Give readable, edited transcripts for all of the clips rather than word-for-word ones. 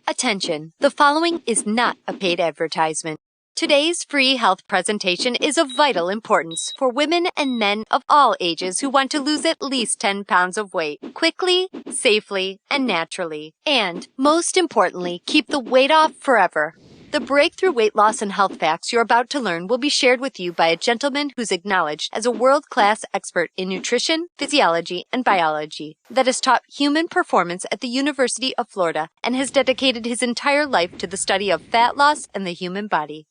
Attention, the following is not a paid advertisement. Today's free health presentation is of vital importance for women and men of all ages who want to lose at least 10 pounds of weight quickly, safely, and naturally. And, most importantly, keep the weight off forever. The breakthrough weight loss and health facts you're about to learn will be shared with you by a gentleman who's acknowledged as a world-class expert in nutrition, physiology, and biology that has taught human performance at the University of Florida and has dedicated his entire life to the study of fat loss and the human body.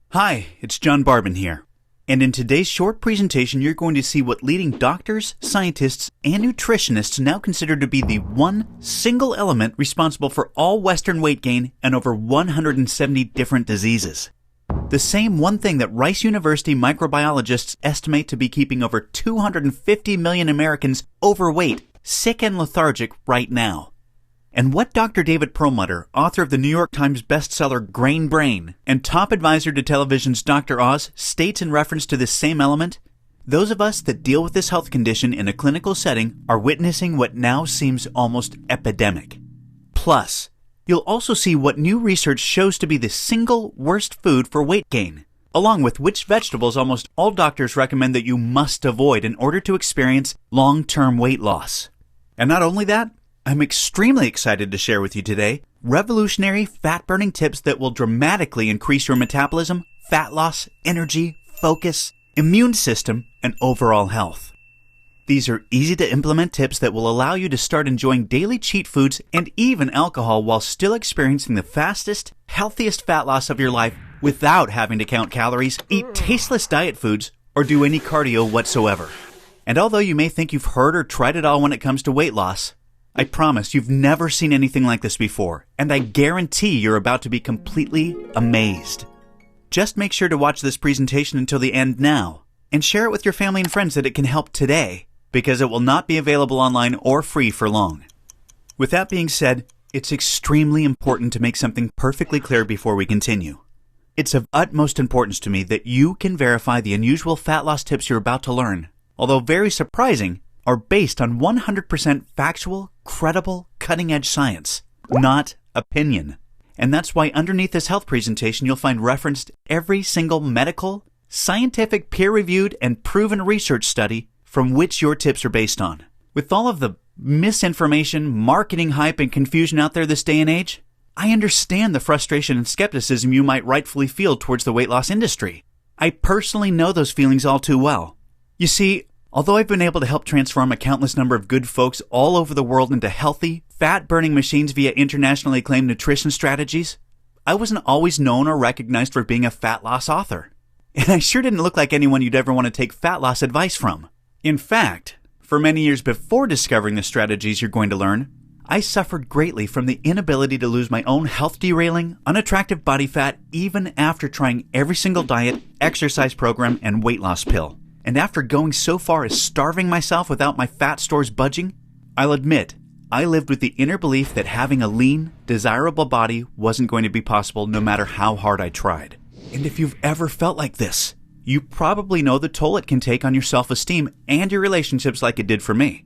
Hi, it's John Barbin here. And in today's short presentation, you're going to see what leading doctors, scientists, and nutritionists now consider to be the one single element responsible for all Western weight gain and over 170 different diseases. The same one thing that Rice University microbiologists estimate to be keeping over 250 million Americans overweight, sick, and lethargic right now. And what Dr. David Perlmutter, author of the New York Times bestseller Grain Brain, and top advisor to television's Dr. Oz, states in reference to this same element, those of us that deal with this health condition in a clinical setting are witnessing what now seems almost epidemic. Plus, you'll also see what new research shows to be the single worst food for weight gain, along with which vegetables almost all doctors recommend that you must avoid in order to experience long-term weight loss. And not only that, I'm extremely excited to share with you today revolutionary fat-burning tips that will dramatically increase your metabolism, fat loss, energy, focus, immune system, and overall health. These are easy-to-implement tips that will allow you to start enjoying daily cheat foods and even alcohol while still experiencing the fastest, healthiest fat loss of your life without having to count calories, eat tasteless diet foods, or do any cardio whatsoever. And although you may think you've heard or tried it all when it comes to weight loss, I promise you've never seen anything like this before, and I guarantee you're about to be completely amazed. Just make sure to watch this presentation until the end now, and share it with your family and friends that it can help today, because it will not be available online or free for long. With that being said, it's extremely important to make something perfectly clear before we continue. It's of utmost importance to me that you can verify the unusual fat loss tips you're about to learn, although very surprising, are based on 100% factual, credible, cutting-edge science, not opinion. And that's why underneath this health presentation you'll find referenced every single medical, scientific, peer-reviewed, and proven research study from which your tips are based on. With all of the misinformation, marketing hype, and confusion out there this day and age, I understand the frustration and skepticism you might rightfully feel towards the weight loss industry. I personally know those feelings all too well. You see, although I've been able to help transform a countless number of good folks all over the world into healthy, fat-burning machines via internationally acclaimed nutrition strategies, I wasn't always known or recognized for being a fat loss author. And I sure didn't look like anyone you'd ever want to take fat loss advice from. In fact, for many years before discovering the strategies you're going to learn, I suffered greatly from the inability to lose my own health-derailing, unattractive body fat even after trying every single diet, exercise program, and weight loss pill. And after going so far as starving myself without my fat stores budging, I'll admit, I lived with the inner belief that having a lean, desirable body wasn't going to be possible no matter how hard I tried. And if you've ever felt like this, you probably know the toll it can take on your self-esteem and your relationships like it did for me.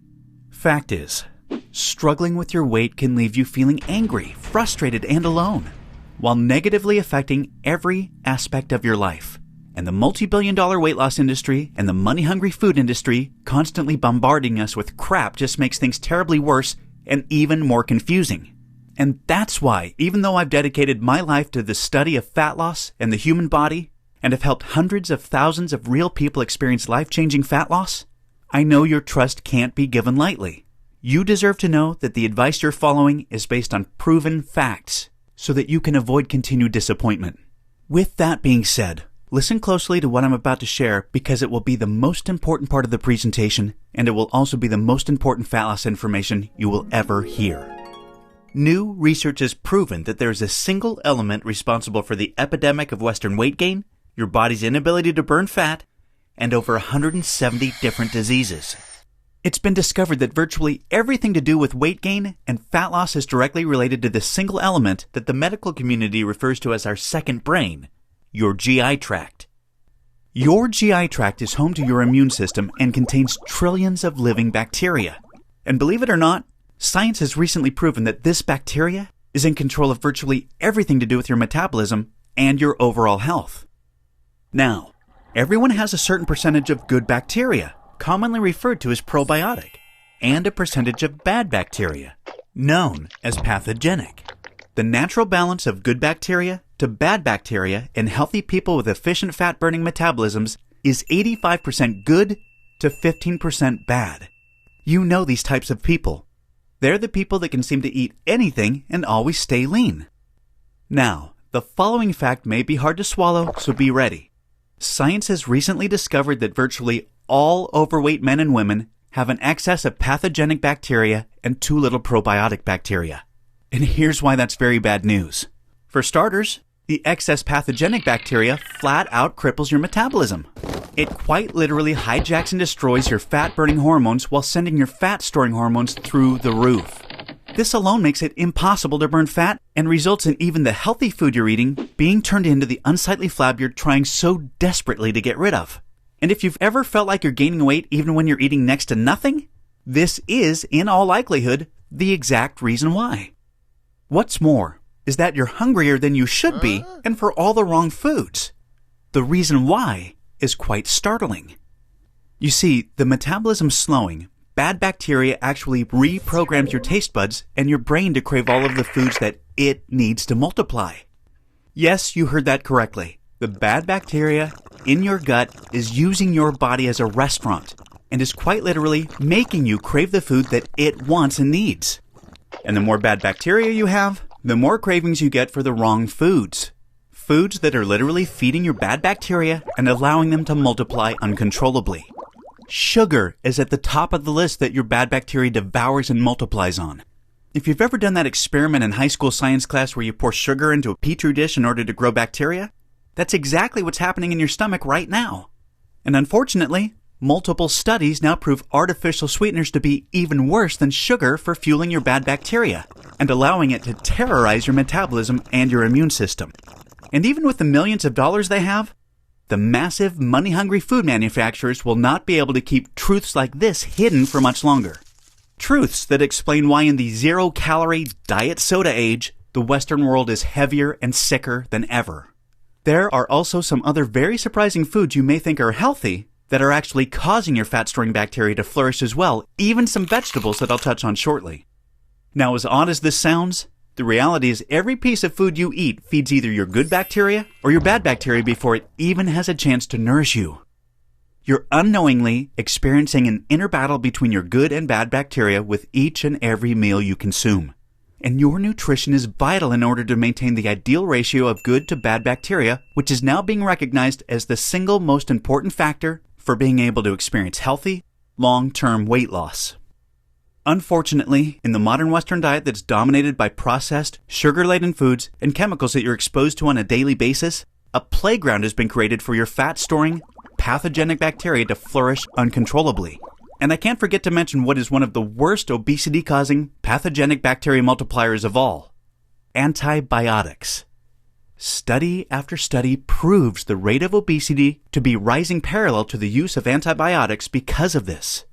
Fact is, struggling with your weight can leave you feeling angry, frustrated, and alone, while negatively affecting every aspect of your life. And the multi-billion-dollar weight loss industry and the money-hungry food industry constantly bombarding us with crap just makes things terribly worse and even more confusing. And that's why, even though I've dedicated my life to the study of fat loss and the human body, and have helped hundreds of thousands of real people experience life-changing fat loss, I know your trust can't be given lightly. You deserve to know that the advice you're following is based on proven facts, so that you can avoid continued disappointment. With that being said, listen closely to what I'm about to share because it will be the most important part of the presentation, and it will also be the most important fat loss information you will ever hear. New research has proven that there is a single element responsible for the epidemic of Western weight gain, your body's inability to burn fat, and over 170 different diseases. It's been discovered that virtually everything to do with weight gain and fat loss is directly related to this single element that the medical community refers to as our second brain, your GI tract. Your GI tract is home to your immune system and contains trillions of living bacteria. And believe it or not, science has recently proven that this bacteria is in control of virtually everything to do with your metabolism and your overall health. Now, everyone has a certain percentage of good bacteria, commonly referred to as probiotic, and a percentage of bad bacteria, known as pathogenic. The natural balance of good bacteria to bad bacteria in healthy people with efficient fat-burning metabolisms is 85% good to 15% bad. You know these types of people. They're the people that can seem to eat anything and always stay lean. Now, the following fact may be hard to swallow, so be ready. Science has recently discovered that virtually all overweight men and women have an excess of pathogenic bacteria and too little probiotic bacteria. And here's why that's very bad news. For starters, the excess pathogenic bacteria flat out cripples your metabolism. It quite literally hijacks and destroys your fat-burning hormones while sending your fat-storing hormones through the roof. This alone makes it impossible to burn fat and results in even the healthy food you're eating being turned into the unsightly flab you're trying so desperately to get rid of. And if you've ever felt like you're gaining weight even when you're eating next to nothing, this is, in all likelihood, the exact reason why. What's more is that you're hungrier than you should be and for all the wrong foods. The reason why is quite startling. You see, the metabolism slowing, bad bacteria actually reprograms your taste buds and your brain to crave all of the foods that it needs to multiply. Yes, you heard that correctly. The bad bacteria in your gut is using your body as a restaurant and is quite literally making you crave the food that it wants and needs. And the more bad bacteria you have, the more cravings you get for the wrong foods. Foods that are literally feeding your bad bacteria and allowing them to multiply uncontrollably. Sugar is at the top of the list that your bad bacteria devours and multiplies on. If you've ever done that experiment in high school science class where you pour sugar into a petri dish in order to grow bacteria, that's exactly what's happening in your stomach right now. And unfortunately, multiple studies now prove artificial sweeteners to be even worse than sugar for fueling your bad bacteria and allowing it to terrorize your metabolism and your immune system. And even with the millions of dollars they have, the massive, money-hungry food manufacturers will not be able to keep truths like this hidden for much longer. Truths that explain why in the zero-calorie diet soda age, the Western world is heavier and sicker than ever. There are also some other very surprising foods you may think are healthy that are actually causing your fat-storing bacteria to flourish as well, even some vegetables that I'll touch on shortly. Now, as odd as this sounds, the reality is every piece of food you eat feeds either your good bacteria or your bad bacteria before it even has a chance to nourish you. You're unknowingly experiencing an inner battle between your good and bad bacteria with each and every meal you consume. And your nutrition is vital in order to maintain the ideal ratio of good to bad bacteria, which is now being recognized as the single most important factor for being able to experience healthy, long-term weight loss. Unfortunately, in the modern Western diet that's dominated by processed, sugar-laden foods and chemicals that you're exposed to on a daily basis, a playground has been created for your fat-storing, pathogenic bacteria to flourish uncontrollably. And I can't forget to mention what is one of the worst obesity-causing pathogenic bacteria multipliers of all: antibiotics. Study after study proves the rate of obesity to be rising parallel to the use of antibiotics because of this.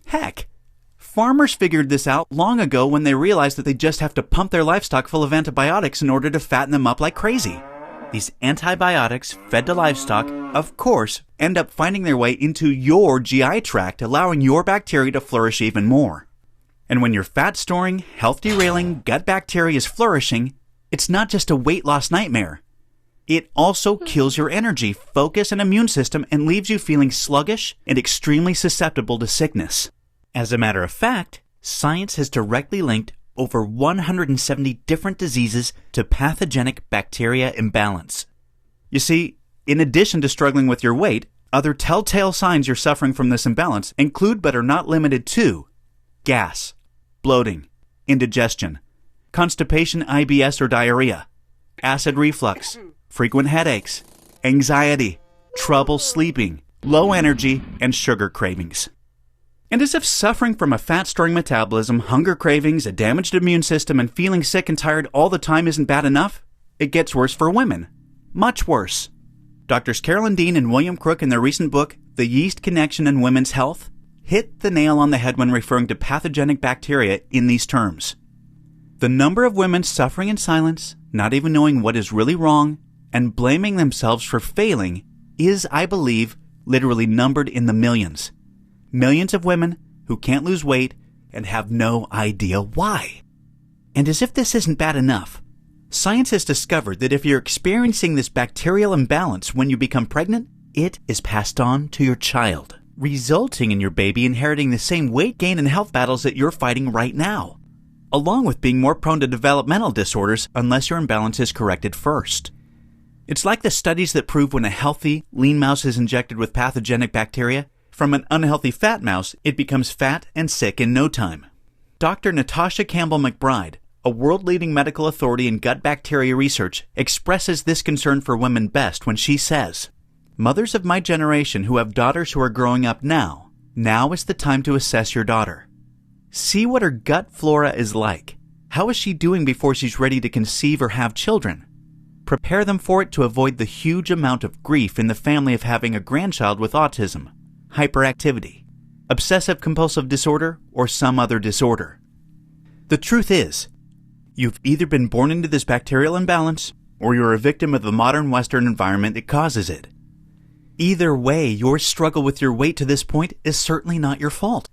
Heck, farmers figured this out long ago when they realized that they just have to pump their livestock full of antibiotics in order to fatten them up like crazy. These antibiotics fed to livestock, of course, end up finding their way into your GI tract, allowing your bacteria to flourish even more. And when your fat-storing, health-derailing gut bacteria is flourishing, it's not just a weight loss nightmare. It also kills your energy, focus, and immune system and leaves you feeling sluggish and extremely susceptible to sickness. As a matter of fact, science has directly linked over 170 different diseases to pathogenic bacteria imbalance. You see, in addition to struggling with your weight, other telltale signs you're suffering from this imbalance include but are not limited to gas, bloating, indigestion, constipation, IBS or diarrhea, acid reflux, frequent headaches, anxiety, trouble sleeping, low energy, and sugar cravings. And as if suffering from a fat-storing metabolism, hunger cravings, a damaged immune system, and feeling sick and tired all the time isn't bad enough, it gets worse for women. Much worse. Doctors Carolyn Dean and William Crook, in their recent book, The Yeast Connection in Women's Health, hit the nail on the head when referring to pathogenic bacteria in these terms. The number of women suffering in silence, not even knowing what is really wrong, and blaming themselves for failing is, I believe, literally numbered in the millions. Millions of women who can't lose weight and have no idea why. And as if this isn't bad enough, science has discovered that if you're experiencing this bacterial imbalance when you become pregnant, it is passed on to your child, resulting in your baby inheriting the same weight gain and health battles that you're fighting right now, along with being more prone to developmental disorders unless your imbalance is corrected first. It's like the studies that prove when a healthy, lean mouse is injected with pathogenic bacteria, from an unhealthy fat mouse, it becomes fat and sick in no time. Dr. Natasha Campbell McBride, a world-leading medical authority in gut bacteria research, expresses this concern for women best when she says, "Mothers of my generation who have daughters who are growing up now is the time to assess your daughter. See what her gut flora is like. How is she doing before she's ready to conceive or have children? Prepare them for it to avoid the huge amount of grief in the family of having a grandchild with autism, hyperactivity, obsessive-compulsive disorder, or some other disorder." The truth is, you've either been born into this bacterial imbalance, or you're a victim of the modern Western environment that causes it. Either way, your struggle with your weight to this point is certainly not your fault.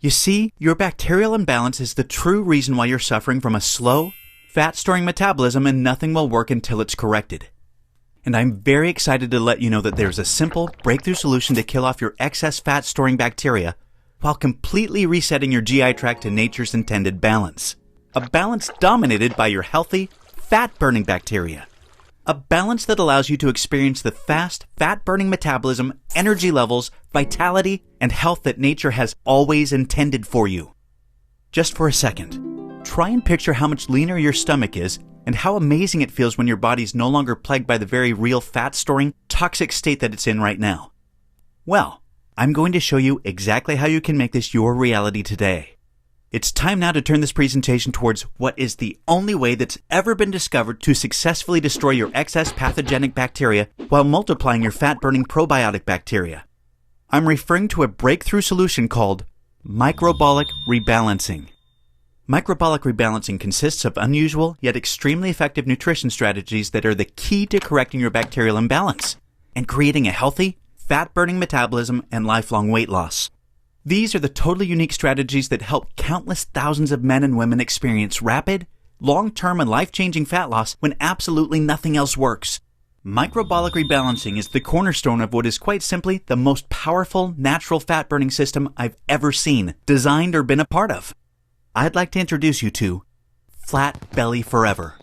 You see, your bacterial imbalance is the true reason why you're suffering from a slow, fat-storing metabolism, and nothing will work until it's corrected. And I'm very excited to let you know that there's a simple, breakthrough solution to kill off your excess fat-storing bacteria while completely resetting your GI tract to nature's intended balance. A balance dominated by your healthy, fat-burning bacteria. A balance that allows you to experience the fast, fat-burning metabolism, energy levels, vitality, and health that nature has always intended for you. Just for a second, try and picture how much leaner your stomach is and how amazing it feels when your body's no longer plagued by the very real fat-storing, toxic state that it's in right now. Well, I'm going to show you exactly how you can make this your reality today. It's time now to turn this presentation towards what is the only way that's ever been discovered to successfully destroy your excess pathogenic bacteria while multiplying your fat-burning probiotic bacteria. I'm referring to a breakthrough solution called microbolic rebalancing. Microbolic rebalancing consists of unusual yet extremely effective nutrition strategies that are the key to correcting your bacterial imbalance and creating a healthy, fat-burning metabolism and lifelong weight loss. These are the totally unique strategies that help countless thousands of men and women experience rapid, long-term, and life-changing fat loss when absolutely nothing else works. Microbolic rebalancing is the cornerstone of what is quite simply the most powerful natural fat-burning system I've ever seen, designed, or been a part of. I'd like to introduce you to Flat Belly Forever.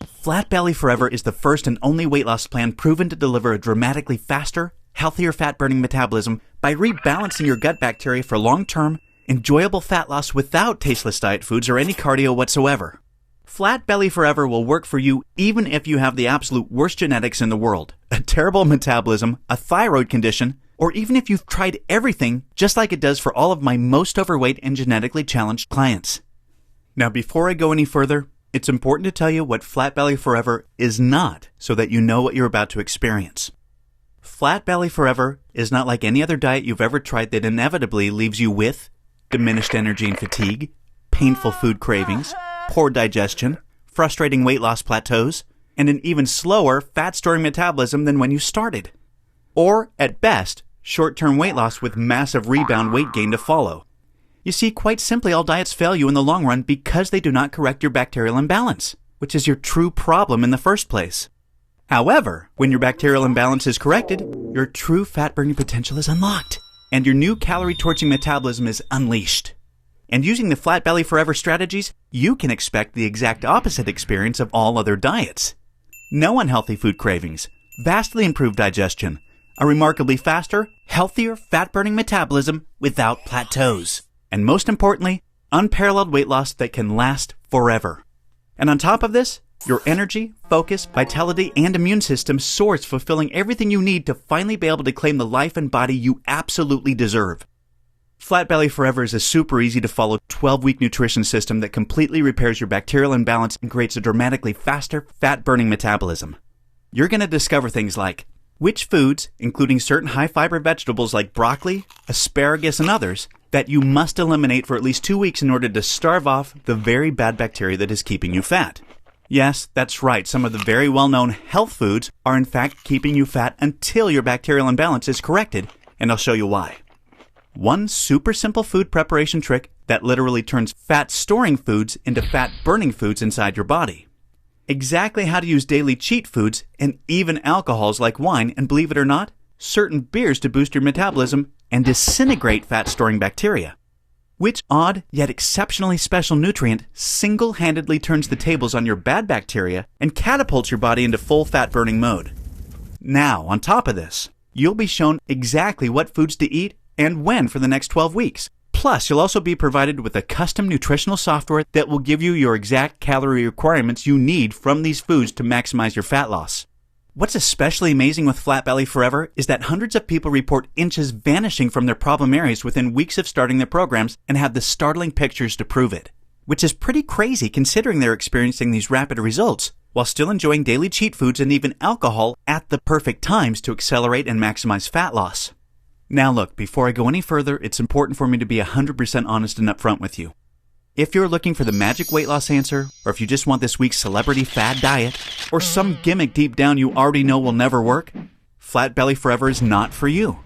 Flat Belly Forever is the first and only weight loss plan proven to deliver a dramatically faster, healthier fat-burning metabolism by rebalancing your gut bacteria for long-term, enjoyable fat loss without tasteless diet foods or any cardio whatsoever. Flat Belly Forever will work for you even if you have the absolute worst genetics in the world, a terrible metabolism, a thyroid condition, or even if you've tried everything just like it does for all of my most overweight and genetically challenged clients. Now, before I go any further, it's important to tell you what Flat Belly Forever is not so that you know what you're about to experience. Flat Belly Forever is not like any other diet you've ever tried that inevitably leaves you with diminished energy and fatigue, painful food cravings, poor digestion, frustrating weight loss plateaus, and an even slower fat-storing metabolism than when you started. Or, at best, short-term weight loss with massive rebound weight gain to follow. You see, quite simply, all diets fail you in the long run because they do not correct your bacterial imbalance, which is your true problem in the first place. However, when your bacterial imbalance is corrected, your true fat-burning potential is unlocked, and your new calorie-torching metabolism is unleashed. And using the Flat Belly Forever strategies, you can expect the exact opposite experience of all other diets. No unhealthy food cravings, vastly improved digestion, a remarkably faster, healthier, fat-burning metabolism without plateaus. And most importantly, unparalleled weight loss that can last forever. And on top of this, your energy, focus, vitality, and immune system soars, fulfilling everything you need to finally be able to claim the life and body you absolutely deserve. Flat Belly Forever is a super easy to follow 12-week nutrition system that completely repairs your bacterial imbalance and creates a dramatically faster, fat-burning metabolism. You're going to discover things like which foods, including certain high-fiber vegetables like broccoli, asparagus, and others, that you must eliminate for at least 2 weeks in order to starve off the very bad bacteria that is keeping you fat. Yes, that's right. Some of the very well-known health foods are in fact keeping you fat until your bacterial imbalance is corrected, and I'll show you why. One super simple food preparation trick that literally turns fat-storing foods into fat-burning foods inside your body. Exactly how to use daily cheat foods and even alcohols like wine, and believe it or not, certain beers to boost your metabolism and disintegrate fat-storing bacteria. Which odd yet exceptionally special nutrient single-handedly turns the tables on your bad bacteria and catapults your body into full fat-burning mode. Now, on top of this, you'll be shown exactly what foods to eat and when for the next 12 weeks. Plus, you'll also be provided with a custom nutritional software that will give you your exact calorie requirements you need from these foods to maximize your fat loss. What's especially amazing with Flat Belly Forever is that hundreds of people report inches vanishing from their problem areas within weeks of starting their programs and have the startling pictures to prove it. Which is pretty crazy considering they're experiencing these rapid results while still enjoying daily cheat foods and even alcohol at the perfect times to accelerate and maximize fat loss. Now look, before I go any further, it's important for me to be 100% honest and upfront with you. If you're looking for the magic weight loss answer, or if you just want this week's celebrity fad diet, or some gimmick deep down you already know will never work, Flat Belly Forever is not for you.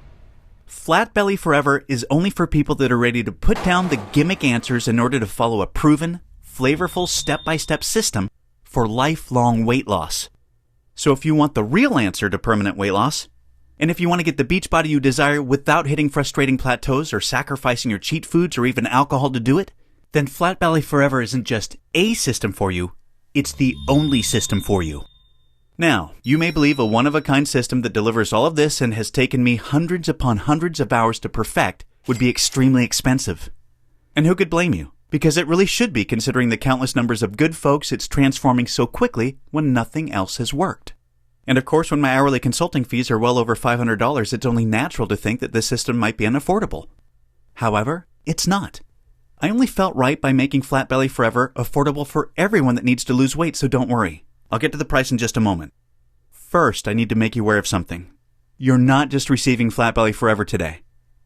Flat Belly Forever is only for people that are ready to put down the gimmick answers in order to follow a proven, flavorful step-by-step system for lifelong weight loss. So if you want the real answer to permanent weight loss, and if you want to get the beach body you desire without hitting frustrating plateaus or sacrificing your cheat foods or even alcohol to do it, then Flat Belly Forever isn't just a system for you, it's the only system for you. Now, you may believe a one-of-a-kind system that delivers all of this and has taken me hundreds upon hundreds of hours to perfect would be extremely expensive. And who could blame you? Because it really should be, considering the countless numbers of good folks it's transforming so quickly when nothing else has worked. And of course, when my hourly consulting fees are well over $500, it's only natural to think that this system might be unaffordable. However, it's not. I only felt right by making Flat Belly Forever affordable for everyone that needs to lose weight, so don't worry. I'll get to the price in just a moment. First, I need to make you aware of something. You're not just receiving Flat Belly Forever today.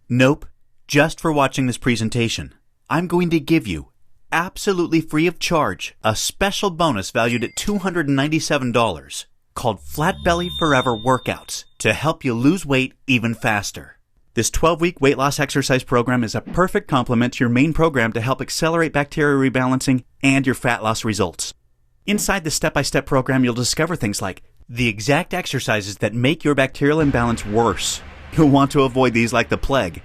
Nope. Just for watching this presentation, I'm going to give you, absolutely free of charge, a special bonus valued at $297 called Flat Belly Forever Workouts to help you lose weight even faster. This 12-week weight loss exercise program is a perfect complement to your main program to help accelerate bacteria rebalancing and your fat loss results. Inside the step-by-step program, you'll discover things like the exact exercises that make your bacterial imbalance worse. You'll want to avoid these like the plague.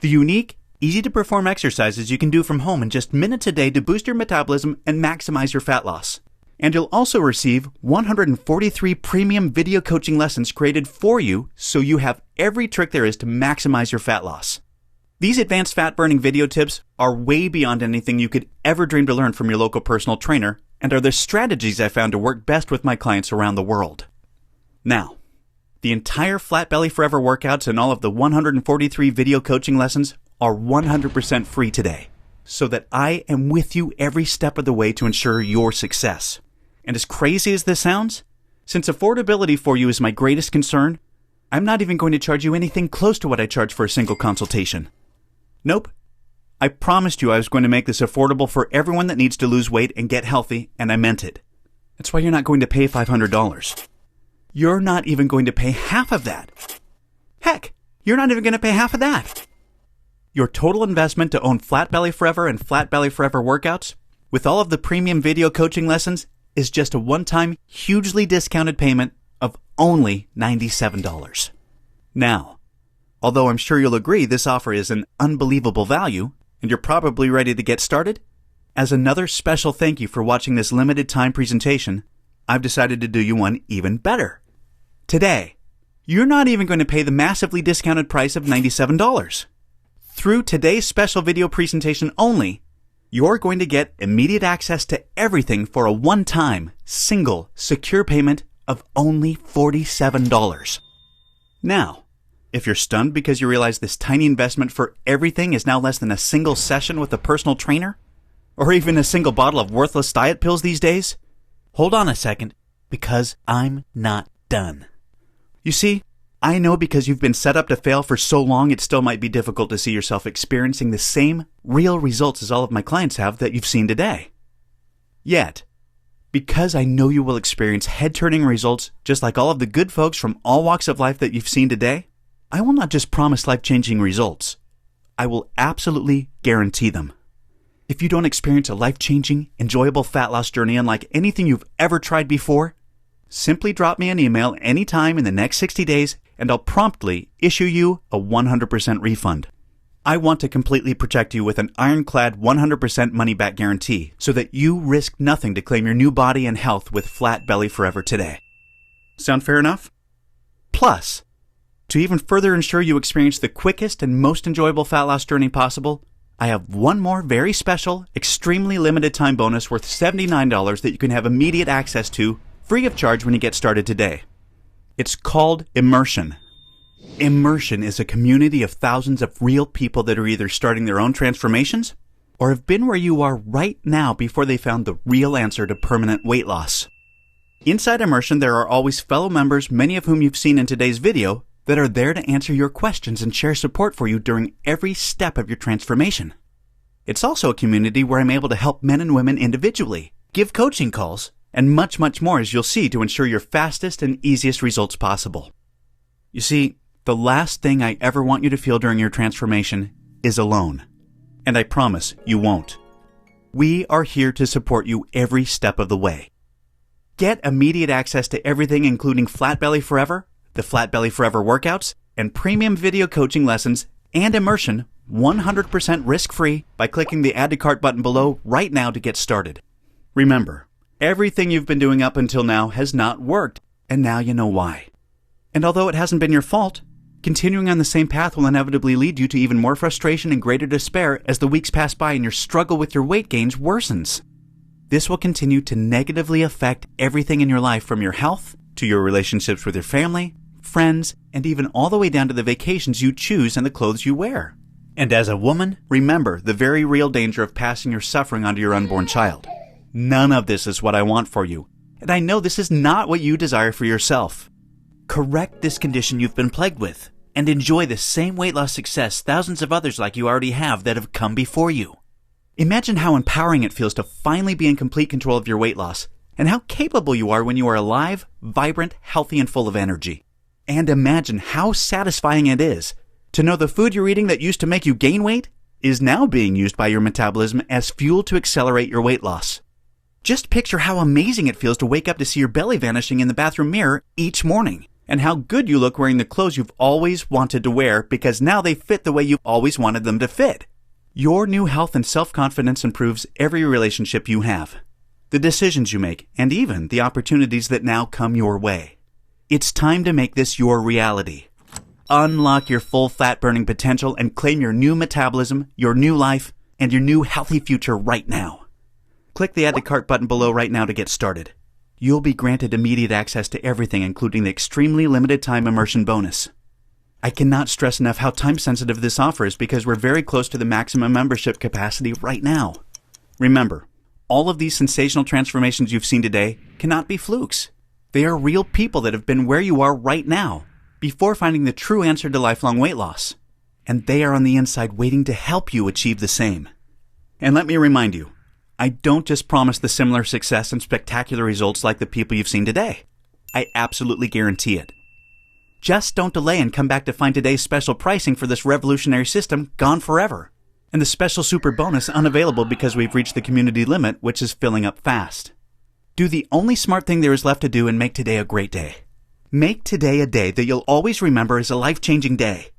The unique, easy-to-perform exercises you can do from home in just minutes a day to boost your metabolism and maximize your fat loss. And you'll also receive 143 premium video coaching lessons created for you so you have every trick there is to maximize your fat loss. These advanced fat-burning video tips are way beyond anything you could ever dream to learn from your local personal trainer and are the strategies I found to work best with my clients around the world. Now, the entire Flat Belly Forever workouts and all of the 143 video coaching lessons are 100% free today, so that I am with you every step of the way to ensure your success. And as crazy as this sounds, since affordability for you is my greatest concern, I'm not even going to charge you anything close to what I charge for a single consultation. Nope. I promised you I was going to make this affordable for everyone that needs to lose weight and get healthy, and I meant it. That's why you're not going to pay $500. You're not even going to pay half of that. Heck, you're not even going to pay half of that. Your total investment to own Flat Belly Forever and Flat Belly Forever workouts, with all of the premium video coaching lessons, is just a one-time, hugely discounted payment of only $97. Now, although I'm sure you'll agree this offer is an unbelievable value, and you're probably ready to get started, as another special thank you for watching this limited time presentation, I've decided to do you one even better. Today, you're not even going to pay the massively discounted price of $97. Through today's special video presentation only, you're going to get immediate access to everything for a one-time, single, secure payment of only $47. Now, if you're stunned because you realize this tiny investment for everything is now less than a single session with a personal trainer, or even a single bottle of worthless diet pills these days, hold on a second, because I'm not done. You see, I know because you've been set up to fail for so long, it still might be difficult to see yourself experiencing the same real results as all of my clients have that you've seen today. Yet, because I know you will experience head-turning results just like all of the good folks from all walks of life that you've seen today, I will not just promise life-changing results. I will absolutely guarantee them. If you don't experience a life-changing, enjoyable fat loss journey unlike anything you've ever tried before, simply drop me an email anytime in the next 60 days and I'll promptly issue you a 100% refund. I want to completely protect you with an ironclad 100% money-back guarantee so that you risk nothing to claim your new body and health with Flat Belly Forever today. Sound fair enough? Plus, to even further ensure you experience the quickest and most enjoyable fat loss journey possible, I have one more very special, extremely limited time bonus worth $79 that you can have immediate access to free of charge when you get started today. It's called Immersion. Immersion is a community of thousands of real people that are either starting their own transformations or have been where you are right now before they found the real answer to permanent weight loss. Inside Immersion, there are always fellow members, many of whom you've seen in today's video, that are there to answer your questions and share support for you during every step of your transformation. It's also a community where I'm able to help men and women individually, give coaching calls, and much, much more, as you'll see, to ensure your fastest and easiest results possible. You see, the last thing I ever want you to feel during your transformation is alone. And I promise you won't. We are here to support you every step of the way. Get immediate access to everything including Flat Belly Forever, the Flat Belly Forever workouts, and premium video coaching lessons and Immersion 100% risk-free by clicking the Add to Cart button below right now to get started. Remember, everything you've been doing up until now has not worked, and now you know why. And although it hasn't been your fault, continuing on the same path will inevitably lead you to even more frustration and greater despair as the weeks pass by and your struggle with your weight gains worsens. This will continue to negatively affect everything in your life, from your health to your relationships with your family, friends, and even all the way down to the vacations you choose and the clothes you wear. And as a woman, remember the very real danger of passing your suffering onto your unborn child. None of this is what I want for you, and I know this is not what you desire for yourself. Correct this condition you've been plagued with, and enjoy the same weight loss success thousands of others like you already have that have come before you. Imagine how empowering it feels to finally be in complete control of your weight loss, and how capable you are when you are alive, vibrant, healthy, and full of energy. And imagine how satisfying it is to know the food you're eating that used to make you gain weight is now being used by your metabolism as fuel to accelerate your weight loss. Just picture how amazing it feels to wake up to see your belly vanishing in the bathroom mirror each morning, and how good you look wearing the clothes you've always wanted to wear because now they fit the way you've always wanted them to fit. Your new health and self-confidence improves every relationship you have, the decisions you make, and even the opportunities that now come your way. It's time to make this your reality. Unlock your full fat-burning potential and claim your new metabolism, your new life, and your new healthy future right now. Click the Add to Cart button below right now to get started. You'll be granted immediate access to everything, including the extremely limited time Immersion bonus. I cannot stress enough how time-sensitive this offer is because we're very close to the maximum membership capacity right now. Remember, all of these sensational transformations you've seen today cannot be flukes. They are real people that have been where you are right now before finding the true answer to lifelong weight loss. And they are on the inside waiting to help you achieve the same. And let me remind you, I don't just promise the similar success and spectacular results like the people you've seen today. I absolutely guarantee it. Just don't delay and come back to find today's special pricing for this revolutionary system gone forever, and the special super bonus unavailable because we've reached the community limit, which is filling up fast. Do the only smart thing there is left to do and make today a great day. Make today a day that you'll always remember as a life-changing day.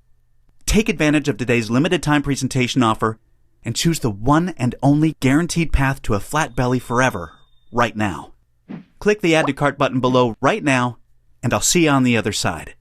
Take advantage of today's limited time presentation offer and choose the one and only guaranteed path to a flat belly forever right now. Click the Add to Cart button below right now, and I'll see you on the other side.